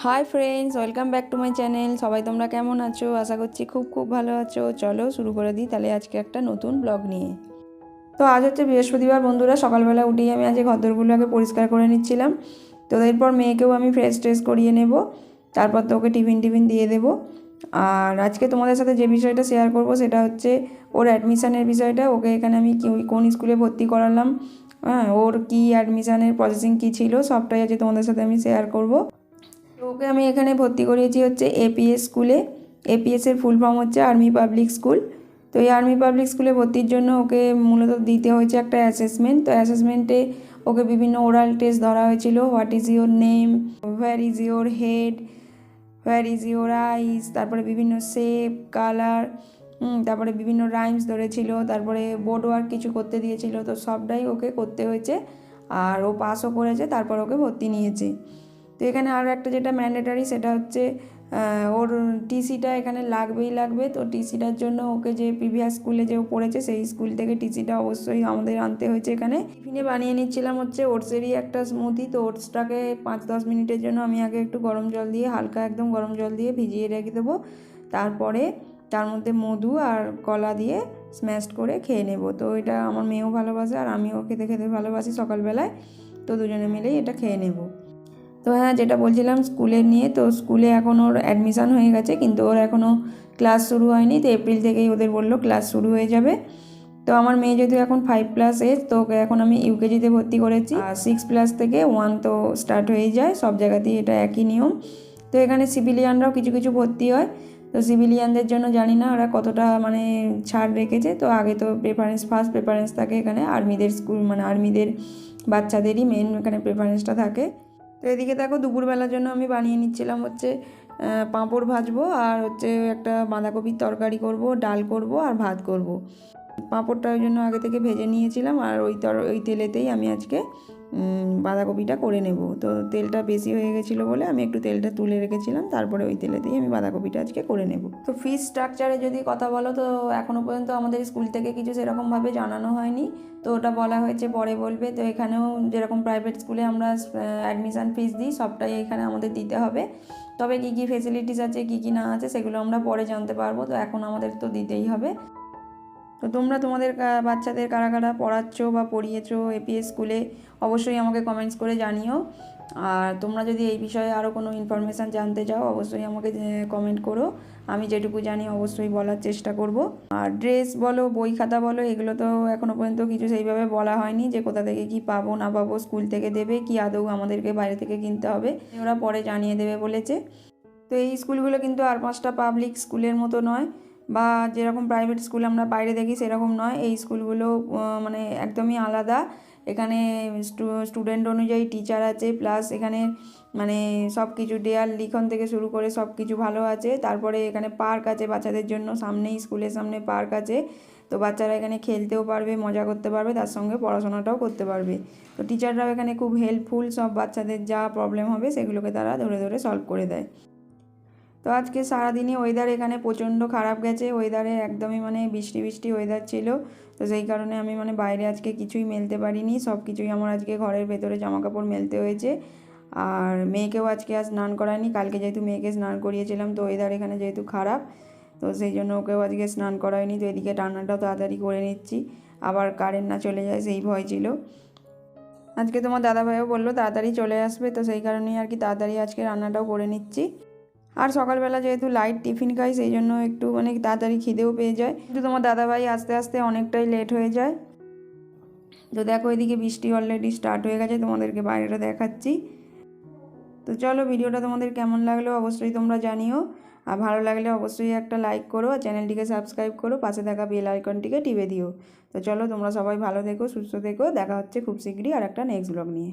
Hi friends, welcome back to my channel. সবাই তোমরা কেমন আছো? আশা করছি খুব খুব ভালো আছো। চলো শুরু করে দিই তাহলে আজকে একটা নতুন ব্লগ নিয়ে। তো আজ হচ্ছে বৃহস্পতিবার বন্ধুরা। সকালবেলা উঠেই আমি আজকে ঘরদোরগুলো আগে পরিষ্কার করে নিচ্ছিলাম। তো এরপর মেয়েকেও আমি ফ্রেশ ট্রেশ করিয়ে নেব, তারপর তো ওকে টিফিন দিয়ে দেবো। আর আজকে তোমাদের সাথে যে বিষয়টা শেয়ার করব সেটা হচ্ছে ওর অ্যাডমিশানের বিষয়টা। ওকে এখানে আমি কোন স্কুলে ভর্তি করালাম, হ্যাঁ, ওর কী অ্যাডমিশানের প্রসেসিং কী ছিল সবটাই আজকে তোমাদের সাথে আমি শেয়ার করব। তো ওকে আমি এখানে ভর্তি করিয়েছি হচ্ছে এপিএস স্কুলে। এপিএসের ফুল ফর্ম হচ্ছে আর্মি পাবলিক স্কুল। তো এই আর্মি পাবলিক স্কুলে ভর্তির জন্য ওকে মূলত দিতে হয়েছে একটা অ্যাসেসমেন্ট। তো অ্যাসেসমেন্টে ওকে বিভিন্ন ওরাল টেস্ট ধরা হয়েছিল। What is your name, where is your head, where is your eyes, তারপরে বিভিন্ন শেপ কালার, তারপরে বিভিন্ন রাইমস ধরেছিল, তারপরে বোর্ড ওয়ার্ক কিছু করতে দিয়েছিল। তো সবটাই ওকে করতে হয়েছে আর ও পাসও করেছে, তারপর ওকে ভর্তি নিয়েছে। তো এখানে আরও একটা যেটা ম্যান্ডেটারি সেটা হচ্ছে ওর টিসিটা এখানে লাগবে। তো টিসিটার জন্য ওকে যে প্রিভিয়াস স্কুলে যে ও পড়েছে সেই স্কুল থেকে টিসিটা অবশ্যই আমাদের আনতে হয়েছে। এখানে টিফিনে বানিয়ে নিচ্ছিলাম হচ্ছে ওটসেরই একটা স্মুদি। তো ওটসটাকে 5-10 মিনিটের জন্য আমি আগে একটু গরম জল দিয়ে, হালকা একদম গরম জল দিয়ে ভিজিয়ে রেখে দেবো। তারপরে তার মধ্যে মধু আর কলা দিয়ে স্ম্যাশড করে খেয়ে নেব। তো এটা আমার মেয়েও ভালোবাসে আর আমিও খেতে খেতে ভালোবাসি সকালবেলায়। তো দুজনে মিলেই এটা খেয়ে নেব। তো হ্যাঁ, যেটা বলছিলাম স্কুলে নিয়ে, তো স্কুলে এখন ওর অ্যাডমিশান হয়ে গেছে কিন্তু ওর এখনও ক্লাস শুরু হয়নি। তো এপ্রিল থেকেই ওদের বললো ক্লাস শুরু হয়ে যাবে। তো আমার মেয়ে যেহেতু এখন 5+ এজ, তো ওকে এখন আমি ইউকেজিতে ভর্তি করেছি। আর 6+ থেকে 1 তো স্টার্ট হয়ে যায়, সব জায়গাতেই এটা একই নিয়ম। তো এখানে সিভিলিয়ানরাও কিছু কিছু ভর্তি হয়। তো সিভিলিয়ানদের জন্য জানি না ওরা কতটা মানে ছাড় রেখেছে। তো আগে তো ফার্স্ট প্রেফারেন্স থাকে এখানে আর্মিদের স্কুল, মানে আর্মিদের বাচ্চাদেরই মেন এখানে প্রেফারেন্সটা থাকে। তো এদিকে দেখো দুপুরবেলার জন্য আমি বানিয়ে নিচ্ছিলাম হচ্ছে পাঁপড় ভাজবো আর হচ্ছে একটা বাঁধাকপির তরকারি করব, ডাল করব আর ভাত করব। পাঁপড়টা ওই জন্য আগে থেকে ভেজে নিয়েছিলাম আর ওই তেলেতেই আমি আজকে বাঁধাকপিটা করে নেব। তো তেলটা বেশি হয়ে গেছিলো বলে আমি একটু তেলটা তুলে রেখেছিলাম, তারপরে ওই তেলেতেই আমি বাঁধাকপিটা আজকে করে নেব। তো ফিস স্ট্রাকচারে যদি কথা বলো, তো এখনও পর্যন্ত আমাদের স্কুল থেকে কিছু সেরকমভাবে জানানো হয়নি। তো ওটা বলা হয়েছে পরে বলবে। তো এখানেও যেরকম প্রাইভেট স্কুলে আমরা অ্যাডমিশান ফিস দিই সবটাই এখানে আমাদের দিতে হবে। তবে কী কী ফেসিলিটিস আছে কী কী না আছে সেগুলো আমরা পরে জানতে পারবো। তো এখন আমাদের তো দিতেই হবে। তো তোমরা তোমাদের বাচ্চাদের কারা কারা পড়াচ্ছ বা পড়িয়েছো এপিএস স্কুলে অবশ্যই আমাকে কমেন্টস করে জানিও। আর তোমরা যদি এই বিষয়ে আরও কোনো ইনফরমেশান জানতে চাও অবশ্যই আমাকে কমেন্ট করো। আমি যেটুকু জানি অবশ্যই বলার চেষ্টা করব। আর ড্রেস বলো, বই খাতা বলো, এগুলো তো এখনও পর্যন্ত কিছু সেইভাবে বলা হয়নি যে কোথা থেকে কি পাবো না পাবো, স্কুল থেকে দেবে কি আদৌ আমাদেরকে বাইরে থেকে কিনতে হবে, ওরা পরে জানিয়ে দেবে বলেছে। তো এই স্কুলগুলো কিন্তু আর 5টা পাবলিক স্কুলের মতো নয়, বা যেরকম প্রাইভেট স্কুল আমরা বাইরে দেখি সেরকম নয়। এই স্কুলগুলো মানে একদমই আলাদা। এখানে স্টুডেন্ট অনুযায়ী টিচার আছে, প্লাস এখানে মানে সব কিছু দেয়াল লিখন থেকে শুরু করে সব কিছু ভালো আছে। তারপরে এখানে পার্ক আছে বাচ্চাদের জন্য, সামনেই স্কুলের সামনে পার্ক আছে। তো বাচ্চারা এখানে খেলতেও পারবে, মজা করতে পারবে, তার সঙ্গে পড়াশোনাটাও করতে পারবে। তো টিচাররাও এখানে খুব হেল্পফুল, সব বাচ্চাদের যা প্রবলেম হবে সেগুলোকে তারা ধরে ধরে সলভ করে দেয়। তো আজকে সারাদিনই ওয়েদার এখানে প্রচণ্ড খারাপ গেছে। ওয়েদারে একদমই মানে বৃষ্টি বৃষ্টি ওয়েদার ছিল। তো সেই কারণে আমি মানে বাইরে আজকে কিছুই মেলতে পারিনি, সব কিছুই আমার আজকে ঘরের ভেতরে জামাকাপড় মেলতে হয়েছে। আর মেয়েকেও আজকে আর স্নান করায়নি, কালকে যেহেতু মেয়েকে স্নান করিয়েছিলাম। তো ওয়েদার এখানে যেহেতু খারাপ, তো সেই জন্য ওকেও আজকে স্নান করায়নি। তো এদিকে রান্নাটাও তাড়াতাড়ি করে নিচ্ছি, আবার কারেন্ট না চলে যায় সেই ভয় ছিল। আজকে তোমার দাদাভাইও বললো তাড়াতাড়ি চলে আসবে, তো সেই কারণেই আর কি তাড়াতাড়ি আজকে রান্নাটাও করে নিচ্ছি। আর সকালবেলা যেহেতু লাইট টিফিন খাই সেই জন্য একটু মানে তাড়াতাড়ি খিদেও পেয়ে যায়, কিন্তু তোমার দাদাভাই আস্তে আস্তে অনেকটাই লেট হয়ে যায়। তো দেখো এদিকে বৃষ্টি অলরেডি স্টার্ট হয়ে গেছে, তোমাদেরকে বাইরেটা দেখাচ্ছি। তো চলো ভিডিওটা তোমাদের কেমন লাগলো অবশ্যই তোমরা জানিও। আর ভালো লাগলে অবশ্যই একটা লাইক করো আর চ্যানেলটিকে সাবস্ক্রাইব করো, পাশে থাকা বেল আইকনটিকে টিপে দিও। তো চলো তোমরা সবাই ভালো থেকো, সুস্থ থেকো, দেখা হচ্ছে খুব শীঘ্রই আর একটা নেক্সট ব্লগ নিয়ে।